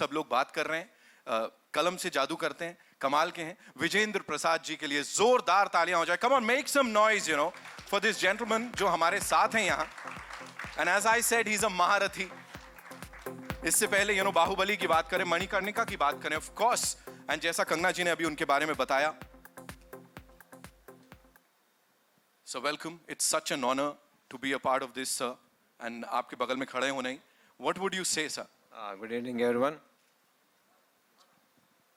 सब लोग बात कर रहे हैं, कलम से जादू करते हैं, कमाल के हैं। विजेंद्र प्रसाद जी के लिए जोरदार तालियां हो जाए। Come on, make some noise for this gentleman जो हमारे साथ हैं यहाँ। And as I said, he is a महारथी। इससे पहले बाहुबली की बात करें, मणिकर्णिका की बात करें, ऑफ कोर्स, एंड जैसा कंगना जी ने अभी उनके बारे में बताया। So welcome, it's such an honour to be a part of this sir, and आपके बगल में खड़े होने, what would you say sir? Good evening, everyone.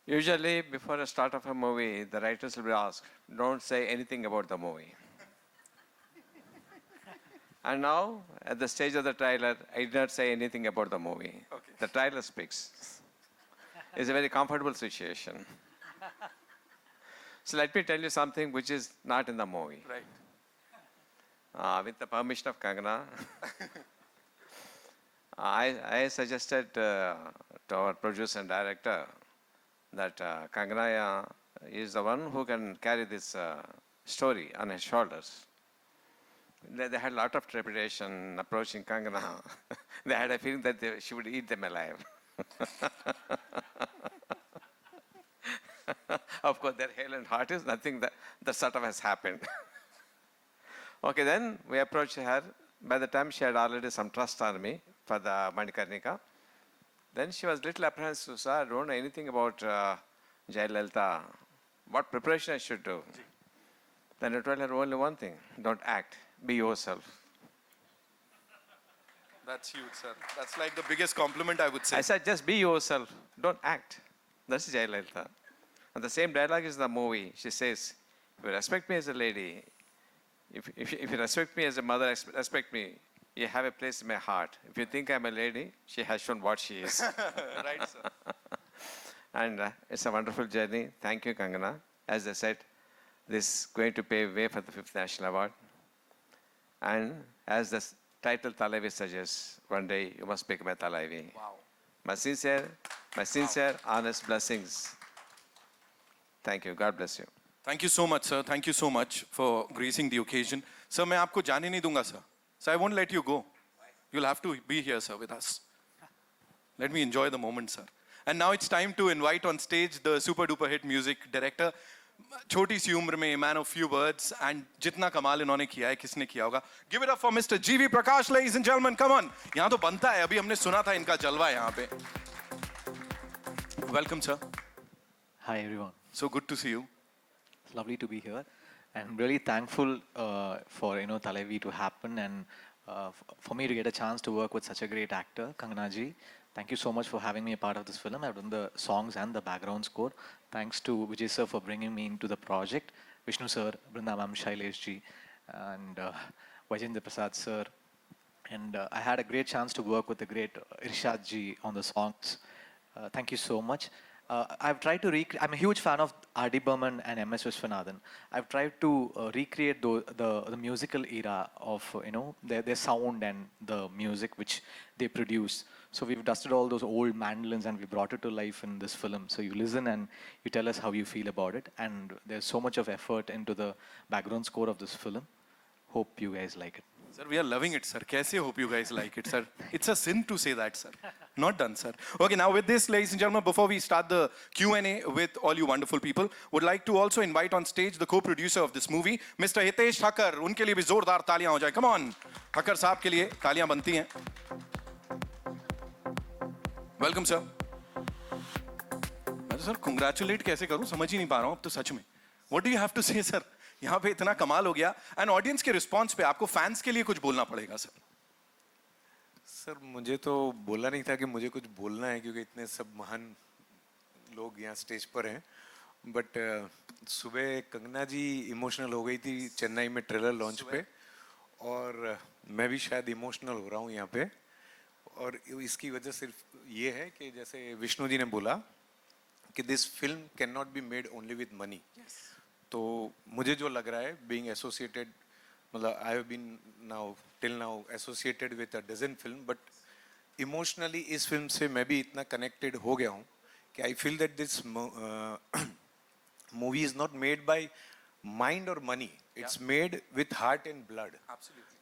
Usually, before the start of a movie, the writers will be asked, don't say anything about the movie. And now, at the stage of the trailer, I did not say anything about the movie. Okay. The trailer speaks. It's a very comfortable situation. So let me tell you something which is not in the movie. Right. With the permission of Kangana, I suggested to our producer and director that Kangana is the one who can carry this story on his shoulders. They had a lot of trepidation approaching Kangana. They had a feeling that she would eat them alive. Of course, their hale and heart is nothing that sort of has happened. Okay, then we approached her. By the time she had already some trust on me for the Manikarnika, then she was little apprehensive. Sir, I don't know anything about Jayalalitha. What preparation I should do? Then I told her only one thing: don't act. Be yourself. That's huge, sir. That's like the biggest compliment I would say. I said, just be yourself. Don't act. That's Jayalalitha. And the same dialogue is in the movie. She says, if you respect me as a lady, if you respect me as a mother, respect me. You have a place in my heart. If you think I'm a lady, she has shown what she is. Right, sir. And it's a wonderful journey. Thank you, Kangana. As I said, this is going to pave way for the 5th National Award. And as the title Talaivi suggests, one day you must become a Talaivi. Wow. My sincere, honest blessings. Thank you. God bless you. Thank you so much, sir. Thank you so much for gracing the occasion. Sir, मैं आपको जाने नहीं दूंगा, sir. So I won't let you go. You'll have to be here, sir, with us. Let me enjoy the moment, sir. And now it's time to invite on stage the super duper hit music director. छोटी सी उम्र में man of few words, and जितना कमाल इन्होंने किया है, किसने किया होगा? Give it up for Mr. G.V. Prakash, ladies and gentlemen. Come on. यहाँ तो बनता है, अभी हमने सुना था इनका जलवा यहाँ पे. Welcome, sir. Hi, everyone. So good to see you. It's lovely to be here, and really thankful for Talaivi to happen, and for me to get a chance to work with such a great actor, Kangana ji. Thank you so much for having me a part of this film. I've done the songs and the background score. Thanks to Vijay sir for bringing me into the project, Vishnu sir, Brinda ma'am, Shailesh ji, and Vijendra Prasad sir. And I had a great chance to work with the great Irshad ji on the songs. Thank you so much. I've tried to recreate. I'm a huge fan of R.D. Burman and M.S. Viswanathan. I've tried to recreate the musical era of their sound and the music which they produce. So we've dusted all those old mandolins and we brought it to life in this film. So you listen and you tell us how you feel about it. And there's so much of effort into the background score of this film. Hope you guys like it. Sir, we are loving it, sir. Kaise hope you guys like it, sir? It's a sin to say that, sir. Not done, sir. Okay, now with this, ladies and gentlemen, before we start the Q&A with all you wonderful people, would like to also invite on stage the co-producer of this movie, Mr. Hitesh Thakkar. उनके लिए भी जोरदार तालियां हो जाए. Come on, Thakkar साहब के लिए तालियां बनती हैं. Welcome, sir. मैं तो सर congratulate कैसे करूं समझ ही नहीं पा रहा हूं अब तो सच में. What do you have to say, sir? यहाँ पे इतना कमाल हो गया, एंड ऑडियंस के रिस्पॉन्स पे आपको फैंस के लिए कुछ बोलना पड़ेगा, सर. सर मुझे तो बोलना नहीं था कि मुझे कुछ बोलना है, क्योंकि इतने सब महान लोग यहाँ स्टेज पर हैं. बट सुबह कंगना जी इमोशनल हो गई थी चेन्नई में ट्रेलर लॉन्च पे, और मैं भी शायद इमोशनल हो रहा हूँ यहाँ पे. और इसकी वजह सिर्फ ये है कि जैसे विष्णु जी ने बोला कि this film can not be made only with money. तो मुझे जो लग रहा है, बीइंग एसोसिएटेड, मतलब I have been now till now associated with a dozen film, but emotionally इस फिल्म से मैं भी इतना कनेक्टेड हो गया हूँ कि I feel that this movie is not made by mind और money, it's made with heart and blood.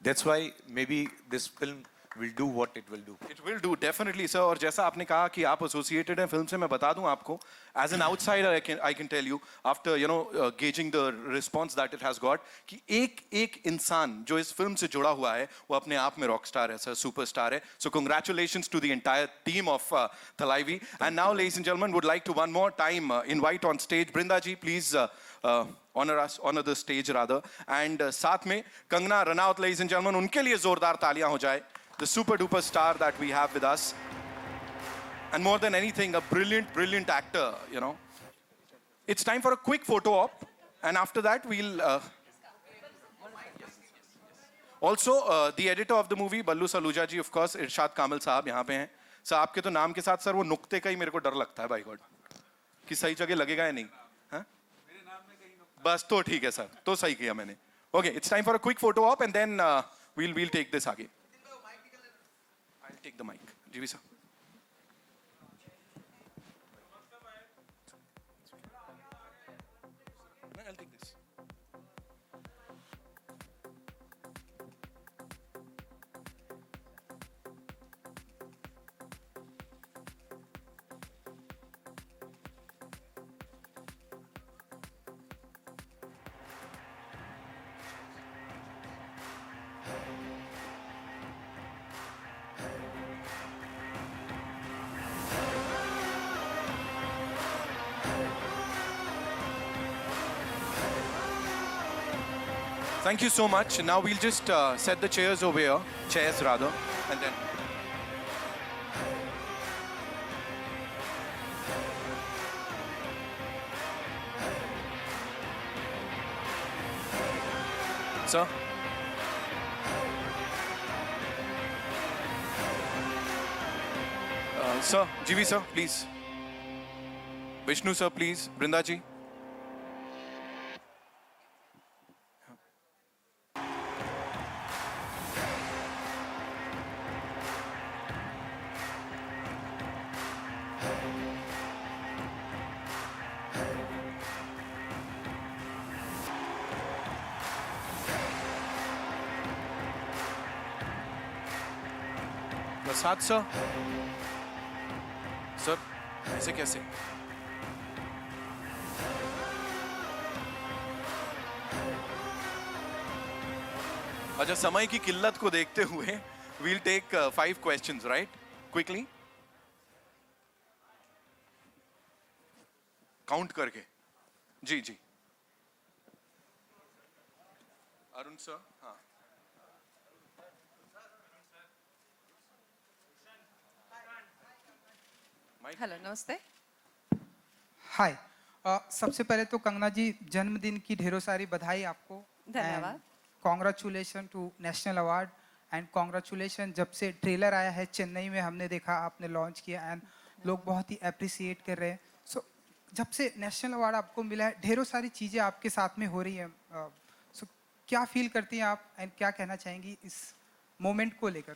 That's why maybe this film will do what it will do. It will do, definitely, sir. और जैसा आपने कहा कि आप associated हैं film से, मैं बता दूं आपको, as an outsider, I can tell you, after gauging the response that it has got, कि एक इंसान जो इस फिल्म से जुड़ा हुआ है, वो अपने आप में rock star है, sir, superstar है. So congratulations to the entire team of Thalaivi. And now, ladies and gentlemen, would like to one more time invite on stage Brinda ji, please. Honor the stage rather, and साथ में Kangana Ranaut, ladies and gentlemen, उनके लिए जोरदार तालियां हो जाए. The super duper star that we have with us, and more than anything, a brilliant actor. It's time for a quick photo op, and after that we'll also the editor of the movie, Ballu Saluja ji, of course, Irshad Kamil साहब यहाँ पे हैं. Sir आपके तो नाम के साथ sir वो नुक्ते का ही मेरे को डर लगता है, बाय गॉड, कि सही जगह लगेगा या नहीं. बस तो ठीक है सर, तो सही किया मैंने. Okay, it's time for a quick photo op, and then we'll take this आगे. I'll take the mic. जीवी सर. I'll take this. Thank you so much. Now we'll just set the chairs over here, chairs rather, and then. Sir. Sir, GV sir, please. Vishnu sir, please. Brinda ji. Prasad sir. Sir ऐसे कैसे? अच्छा, समय की किल्लत को देखते हुए we'll take 5 questions, right? Quickly. Count करके. जी जी. अरुण सर. हाँ. हेलो, नमस्ते. हाय. सबसे पहले तो कंगना जी, जन्मदिन की ढेरों सारी बधाई आपको. धन्यवाद. Congratulation to national award and congratulation. जब से ट्रेलर आया है चेन्नई में हमने देखा, आपने लॉन्च किया एंड लोग बहुत ही अप्रिसिएट कर रहे हैं. सो जब से नेशनल अवार्ड आपको मिला है, ढेरों सारी चीज़ें आपके साथ में हो रही हैं. सो क्या फील करती हैं आप एंड क्या कहना चाहेंगी इस मोमेंट को लेकर?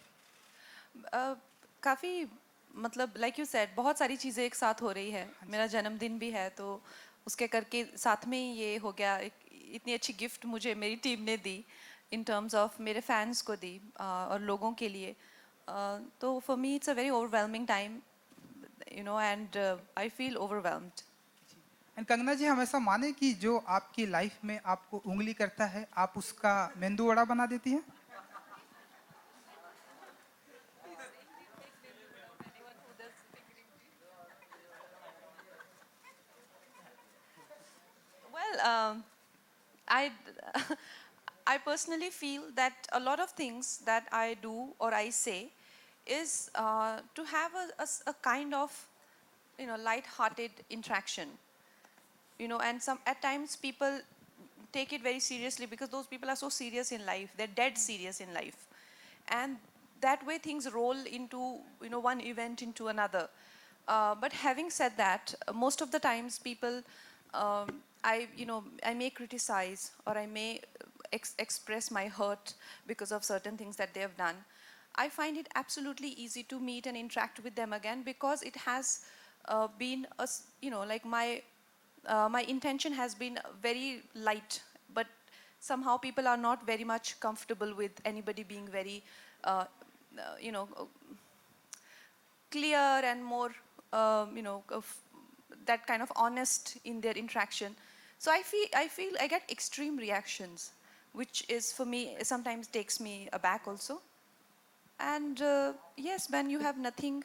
काफ़ी मतलब लाइक यू सेड, बहुत सारी चीज़ें एक साथ हो रही है. मेरा जन्मदिन भी है, तो उसके करके साथ में ही ये हो गया. इतनी अच्छी गिफ्ट मुझे मेरी टीम ने दी, इन टर्म्स ऑफ मेरे फैंस को दी और लोगों के लिए. तो for me it's a very overwhelming time, and I feel overwhelmed. And Kangana ji, हम ऐसा माने कि जो आपकी लाइफ में आपको उंगली करता है, आप उसका मेंदू वड़ा बना देती हैं? Well, I I personally feel that a lot of things that I do or I say is to have a kind of light-hearted interaction. And at times people take it very seriously because those people are so serious in life. They're dead serious in life, and that way things roll into one event into another. But having said that, most of the times people, I may criticize or I may express my hurt because of certain things that they have done. I find it absolutely easy to meet and interact with them again because it has been like my intention has been very light, but somehow people are not very much comfortable with anybody being very clear and more, that kind of honest in their interaction. So I feel I get extreme reactions, which is for me sometimes takes me aback also. And yes, when you have nothing,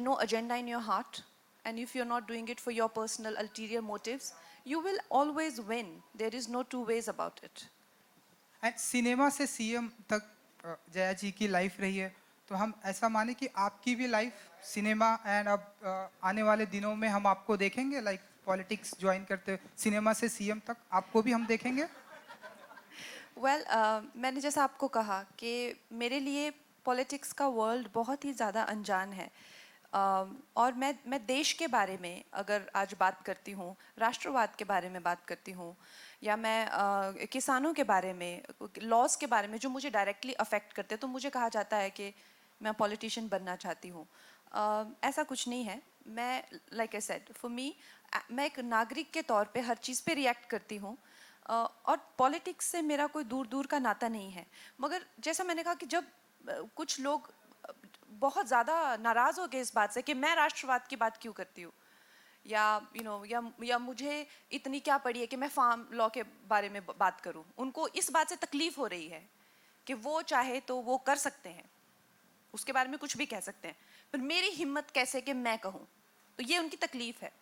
no agenda in your heart, and if you're not doing it for your personal ulterior motives, you will always win. There is no two ways about it. And cinema से CM तक जया जी की life रही है, तो हम ऐसा माने कि आपकी भी लाइफ सिनेमा एंड अब आने वाले दिनों में हम आपको देखेंगे लाइक पॉलिटिक्स ज्वाइन करते हुए सिनेमा से सीएम तक आपको भी हम देखेंगे. वेल मैंने जैसा आपको कहा कि मेरे लिए पॉलिटिक्स का वर्ल्ड बहुत ही ज़्यादा अनजान है. और मैं देश के बारे में अगर आज बात करती हूँ, राष्ट्रवाद के बारे में बात करती हूँ, या मैं किसानों के बारे में, लॉज के बारे में जो मुझे डायरेक्टली अफेक्ट करते हैं, तो मुझे कहा जाता है कि मैं पॉलिटिशियन बनना चाहती हूँ. ऐसा कुछ नहीं है. मैं like I said, for me, मैं एक नागरिक के तौर पे हर चीज़ पे रिएक्ट करती हूँ. और पॉलिटिक्स से मेरा कोई दूर दूर का नाता नहीं है. मगर जैसा मैंने कहा कि जब कुछ लोग बहुत ज़्यादा नाराज़ हो गए इस बात से कि मैं राष्ट्रवाद की बात क्यों करती हूँ, या या मुझे इतनी क्या पड़ी है कि मैं फार्म लॉ के बारे में बात करूँ. उनको इस बात से तकलीफ़ हो रही है कि वो चाहे तो वो कर सकते हैं, उसके बारे में कुछ भी कह सकते हैं, पर मेरी हिम्मत कैसे कि मैं कहूँ. तो ये उनकी तकलीफ़ है.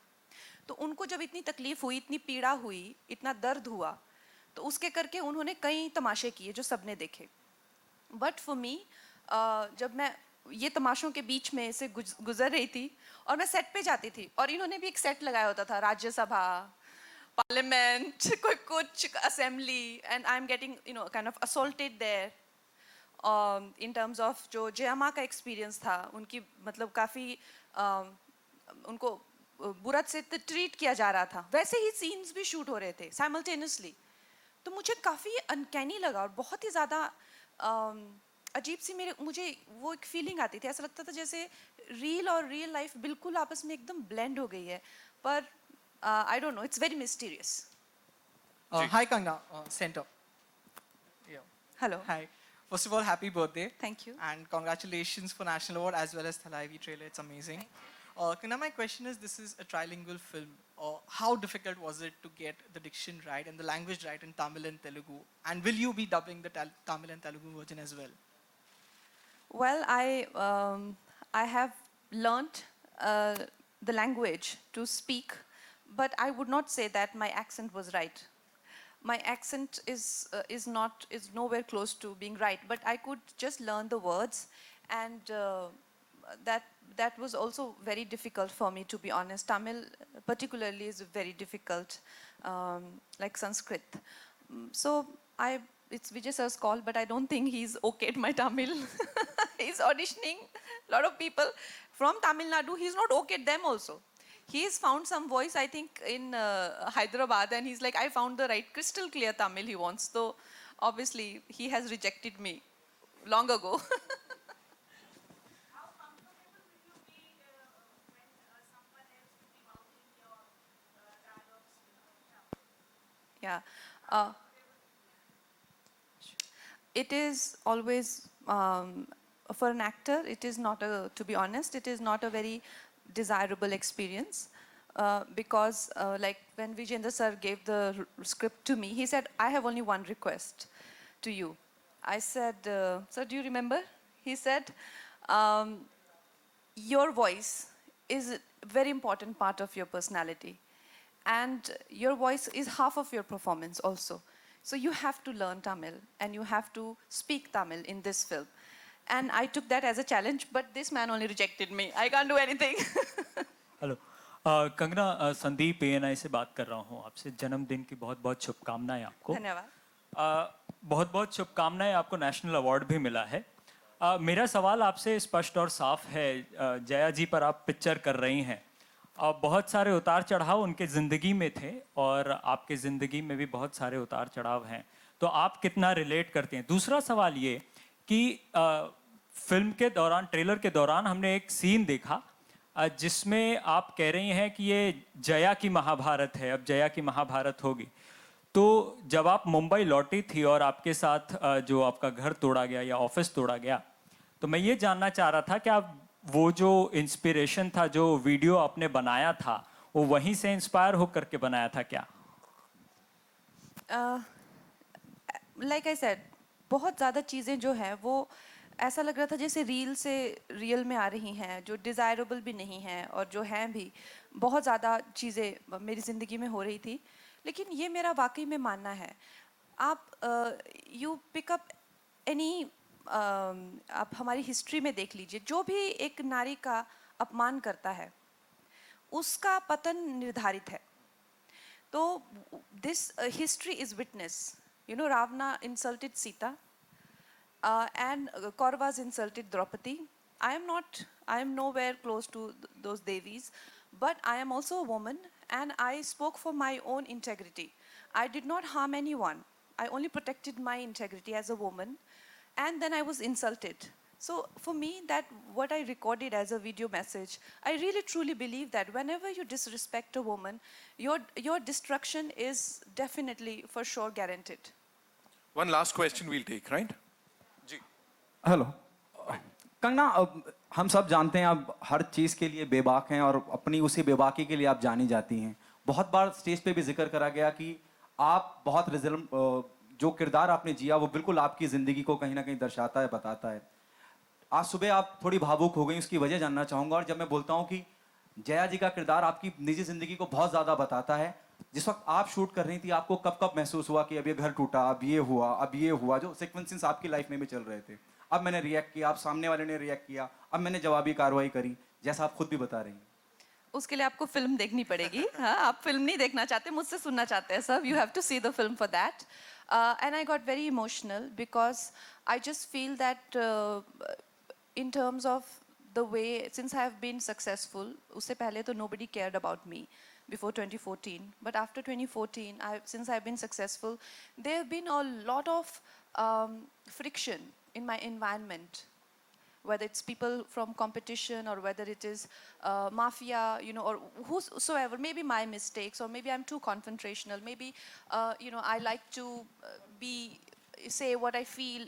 तो उनको जब इतनी तकलीफ़ हुई, इतनी पीड़ा हुई, इतना दर्द हुआ, तो उसके करके उन्होंने कई तमाशे किए जो सबने देखे. बट फॉर मी, जब मैं ये तमाशों के बीच में से गुजर रही थी और मैं सेट पे जाती थी, और इन्होंने भी एक सेट लगाया होता था, राज्यसभा, पार्लियामेंट, कोई कुछ assembly, and I am getting kind of assaulted there. In terms of जो जयामा का एक्सपीरियंस था, उनकी मतलब काफ़ी उनको बुरा से ट्रीट किया जा रहा था, वैसे ही सीन्स भी शूट हो रहे थे साइमल्टेनियसली. तो मुझे काफ़ी अनकैनी लगा और बहुत ही ज़्यादा अजीब सी मुझे वो एक फीलिंग आती थी. ऐसा लगता था जैसे रियल और रियल लाइफ बिल्कुल आपस में एकदम ब्लेंड हो गई है. पर I don't know, it's very mysterious. Hi Kangna, Center. Yeah. Hello. Hi. First of all, happy birthday. Thank you. And congratulations for National Award as well as Thalaivi trailer. It's amazing. Kangna, my question is, this is a trilingual film. How difficult was it to get the diction right and the language right in Tamil and Telugu? And will you be dubbing the Tamil and Telugu version as well? Well, I have learnt the language to speak, but I would not say that my accent was right. My accent is nowhere close to being right, but I could just learn the words, and that was also very difficult for me, to be honest. Tamil particularly is very difficult, like Sanskrit. So it's Vijay sir's call, but I don't think he's okayed my Tamil. He's auditioning a lot of people from Tamil Nadu. He's not okayed them also. He's found some voice, I think, in Hyderabad, and he's like, I found the right crystal clear Tamil he wants. So obviously he has rejected me long ago. How comfortable will you be when someone else will be mouthing your dialogues? Yeah. It is always, for an actor, it is not to be honest, it is not a very desirable experience. Because like when Vijayendra sir gave the script to me, he said, I have only one request to you. I said, sir, do you remember? He said, your voice is a very important part of your personality. And your voice is half of your performance also. So you have to learn Tamil and you have to speak Tamil in this film. And I took that as a challenge, but this man only rejected me. I can't do anything. Hello Kangana, Sandeep ANI से बात कर रहा हूँ आपसे. जन्मदिन की बहुत बहुत शुभकामनाएं आपको. धन्यवाद. बहुत बहुत शुभकामनाएं. आपको नेशनल अवार्ड भी मिला है. मेरा सवाल आपसे स्पष्ट और साफ है. जया जी पर आप पिक्चर कर रही हैं. बहुत सारे उतार चढ़ाव उनके ज़िंदगी में थे और आपके ज़िंदगी में भी बहुत सारे उतार चढ़ाव हैं. तो आप कितना रिलेट करते हैं? दूसरा सवाल ये कि फिल्म के दौरान, ट्रेलर के दौरान हमने एक सीन देखा जिसमें आप कह रही हैं कि ये जया की महाभारत है, अब जया की महाभारत होगी. तो जब आप मुंबई लौटी थी और आपके साथ जो आपका घर तोड़ा गया या ऑफिस तोड़ा गया, तो मैं ये जानना चाह रहा था कि आप वो जो इंस्पिरेशन था, जो वीडियो आपने बनाया था, वो वहीं से इंस्पायर होकर के बनाया था क्या? लाइक आई सेड, बहुत ज़्यादा चीज़ें जो हैं वो ऐसा लग रहा था जैसे रील से रियल में आ रही हैं, जो डिज़ायरेबल भी नहीं हैं और जो हैं भी। बहुत ज़्यादा चीज़ें मेरी ज़िंदगी में हो रही थी, लेकिन ये मेरा वाकई में मानना है। आप यू पिकअप एनी, आप हमारी हिस्ट्री में देख लीजिए, जो भी एक नारी का अपमान करता है उसका पतन निर्धारित है। तो this history is witness, you know, Ravana insulted Sita, and Kauravas insulted Draupadi. I am nowhere close to those Devis, but I am also a woman and I spoke for my own integrity. I did not harm anyone. I only protected my integrity as a woman, and then I was insulted. So for me, that what I recorded as a video message, I really truly believe that whenever you disrespect a woman, your destruction is definitely for sure guaranteed. One last question we'll take, right? Hello Kangana, हम सब जानते हैं आप हर चीज़ के लिए बेबाक हैं और अपनी उसी बेबाकी के लिए आप जानी जाती हैं। बहुत बार स्टेज पे भी जिक्र करा गया कि आप बहुत जो किरदार आपने जिया वो बिल्कुल आपकी ज़िंदगी को कहीं ना कहीं दर्शाता है, बताता है। आज सुबह आप थोड़ी भावुक हो गई, उसकी वजह जानना चाहूँगा। और जब मैं बोलता हूँ कि जया जी का किरदार आपकी निजी ज़िंदगी को बहुत ज़्यादा बताता है, जिस वक्त आप शूट कर रही थी आपको कब कब महसूस हुआ कि अब ये घर टूटा, अब ये हुआ, अब ये हुआ, जो सीक्वेंसेस आपकी लाइफ में भी चल रहे थे? अब मैंने रिएक्ट किया, अब सामने वाले ने रिएक्ट किया, अब मैंने जवाबी कार्रवाई करी, जैसा आप खुद भी बता रही हैं। उसके लिए आपको फिल्म देखनी पड़ेगी। हाँ, आप फिल्म नहीं देखना चाहते, मुझसे सुनना चाहते हैं सब। You have to see the film for that. And I got very emotional because I just feel that in terms of the way, since I have been successful, usse pehle to nobody cared about me before 2014, but after 2014, since I've been successful, there have been a lot of friction in my environment, whether it's people from competition or whether it is mafia, you know, or whosoever, maybe my mistakes, or maybe I'm too confrontational, maybe you know, I like to say what I feel,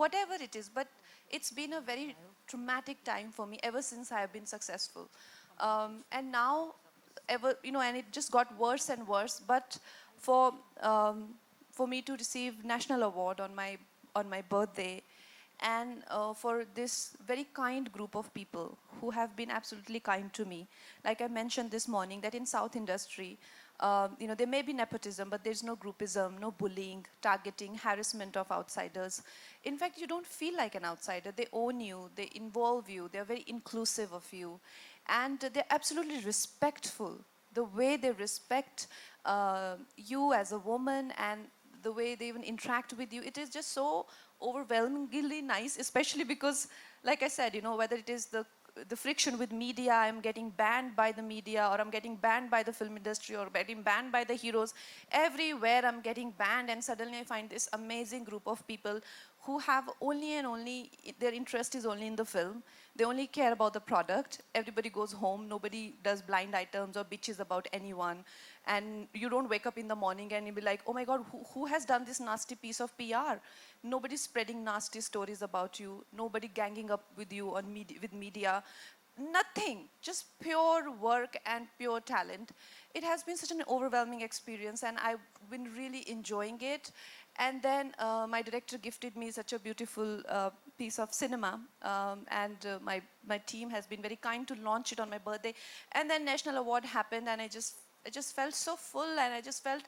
whatever it is, but it's been a very traumatic time for me ever since I have been successful. And now, you know, and it just got worse and worse. But for me to receive national award on my birthday, and for this very kind group of people who have been absolutely kind to me, like I mentioned this morning, that in South industry, you know, there may be nepotism, but there's no groupism, no bullying, targeting, harassment of outsiders. In fact, you don't feel like an outsider. They own you, they involve you, they're very inclusive of you, and they're absolutely respectful. The way they respect you as a woman and the way they even interact with you, it is just so overwhelmingly nice, especially because, like I said, you know, whether it is the friction with media, I'm getting banned by the media, or I'm getting banned by the film industry, or getting banned by the heroes. Everywhere I'm getting banned, and suddenly I find this amazing group of people who have only and only, their interest is only in the film. They only care about the product. Everybody goes home. Nobody does blind items or bitches about anyone. And you don't wake up in the morning and you'll be like, oh my God, who has done this nasty piece of PR? Nobody's spreading nasty stories about you. Nobody ganging up with you on with media. Nothing. Just pure work and pure talent. It has been such an overwhelming experience, and I've been really enjoying it. And then my director gifted me such a beautiful piece of cinema, and my team has been very kind to launch it on my birthday. And then National Award happened, and I just felt so full, and I just felt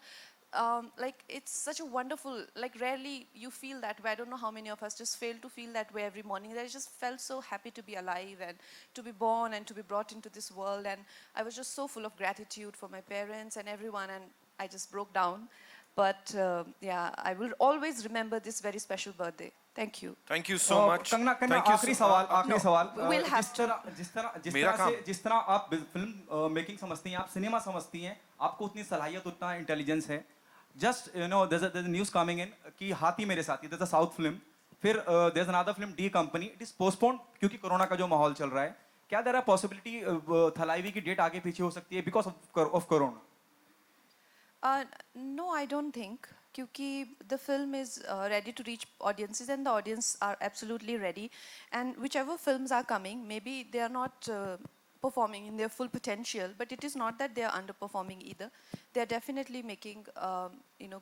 like it's such a wonderful, like rarely you feel that way. I don't know how many of us just fail to feel that way every morning. I just felt so happy to be alive and to be born and to be brought into this world. And I was just so full of gratitude for my parents and everyone, and I just broke down. But yeah, I will always remember this very special birthday. Thank you. Thank you so much. Kangana, Thank you आखिरी so- सवाल we'll have जिस तरह आप film making समझती हैं, आप cinema समझती हैं, आपको उतनी सलाहियत, उतना इंटेलिजेंस है। Just you know, there's a news coming in कि हाथी मेरे साथी, there's a साउथ फिल्म, फिर there's another film, D company, it is postponed क्योंकि कोरोना का जो माहौल चल रहा है। क्या देयर आर पॉसिबिलिटी थलाईवी की डेट आगे पीछे हो सकती है because of corona? No, I don't think. क्योंकि the film is ready to reach audiences and the audience are absolutely ready, and whichever films are coming, maybe they are not performing in their full potential, but it is not that they are underperforming either. They are definitely making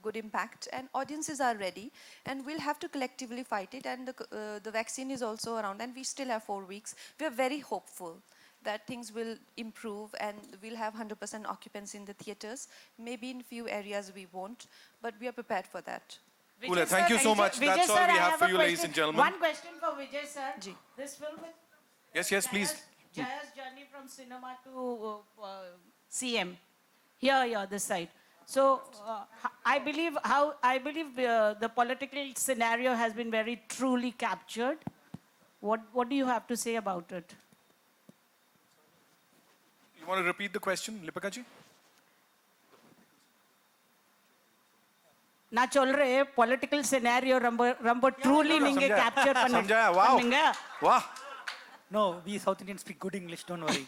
good impact, and audiences are ready, and we'll have to collectively fight it. And the vaccine is also around, and we still have 4 weeks. We are very hopeful that things will improve and we'll have 100% occupancy in the theaters. Maybe in few areas we won't, but we are prepared for that. Cooler. Thank you so much. That's all we have for you, ladies and gentlemen. One question for Vijay sir. Ji. This film with Yes, please. Jaya's journey from cinema to CM. Here, this side. So I believe the political scenario has been very truly captured. What do you have to say about it? You want to repeat the question, Lipika ji? ना चल रहे political scenario रंबो truly निंगे capture करने समझाया, wow. निंगे Wow. No, we South Indians speak good English, don't worry.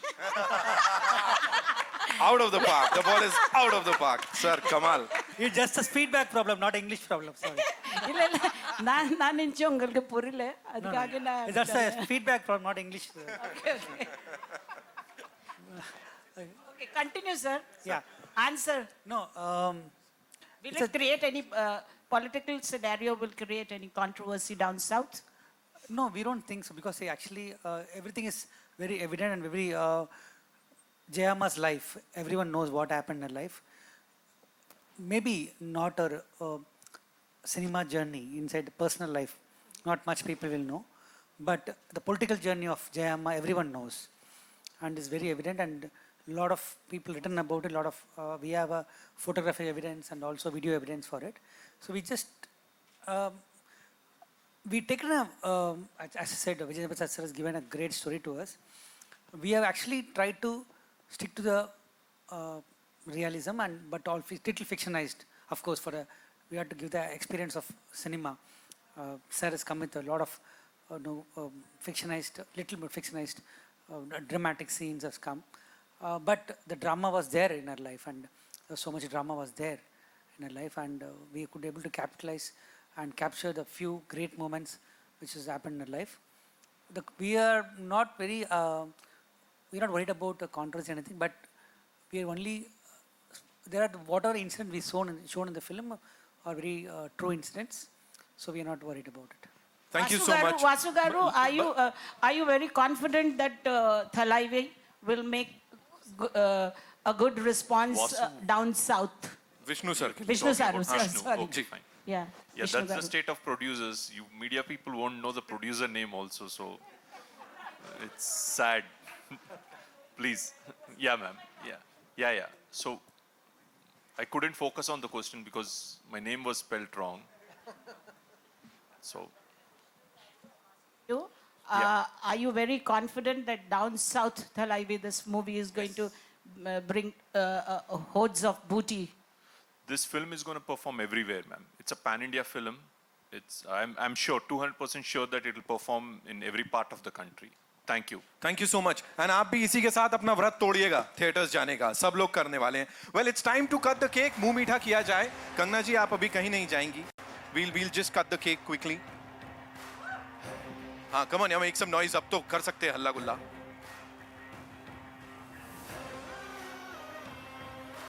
Out of the park. The ball is out of the park. Sir, Kamal. It's just a feedback problem, not English problem, sorry. ಇಲ್ಲ ಇಲ್ಲ ನಾನು ನಿಂಚು உங்களுக்கு புரியல அதுக்காக நான் It's just a feedback problem, not English. Okay, continue sir. Yeah. Answer. No, Will it create any political scenario? Will create any controversy down south? no, we don't think so because see, actually everything is very evident and very Jayamma's life. Everyone knows what happened in her life. Maybe not her cinema journey inside the personal life. Not much people will know, but the political journey of Jayamma everyone knows, and is very evident. And a lot of people written about it. A lot of we have a photographic evidence and also video evidence for it. So we just we taken a as I said, Vijay Prasad sir has given a great story to us. We have actually tried to stick to the realism and but all little fictionized, of course. We have to give the experience of cinema. Sir has come with a lot of fictionized, little bit fictionized, dramatic scenes has come. But the drama was there in her life, and so much drama was there in her life, and we could able to capitalize and capture the few great moments which has happened in her life. We are not very, we're not worried about the controversy or anything, but we are only, there are whatever incidents we shown in the film are very true incidents, so we are not worried about it. Thank you so much. Vasu Garu, are you very confident that Thalaivi will make a good response down south? Vishnu sir. Vishnu Saru, sorry. Okay. Fine. Yeah. Yeah, Vishnu that's the Garu. state of producers. You media people won't know the producer name also, so it's sad. Please. Yeah, ma'am. Yeah. So I couldn't focus on the question because my name was spelled wrong. So Are you very confident that down south Thalaivi this movie is going to bring hordes of booty? this film is going to perform everywhere, ma'am. It's a pan-India film. I'm sure, 200% sure that it will perform in every part of the country. Thank you. Thank you so much. And आप भी इसी के साथ अपना व्रत तोड़िएगा theatres जाने का. सब लोग करने वाले हैं. Well, it's time to cut the cake. मुंह मीठा किया जाए. कंगना जी आप अभी कहीं नहीं जाएंगी. We'll just cut the cake quickly. हाँ, come on, yeah, make some noise. अब तो कर सकते हैं हल्ला गुल्ला.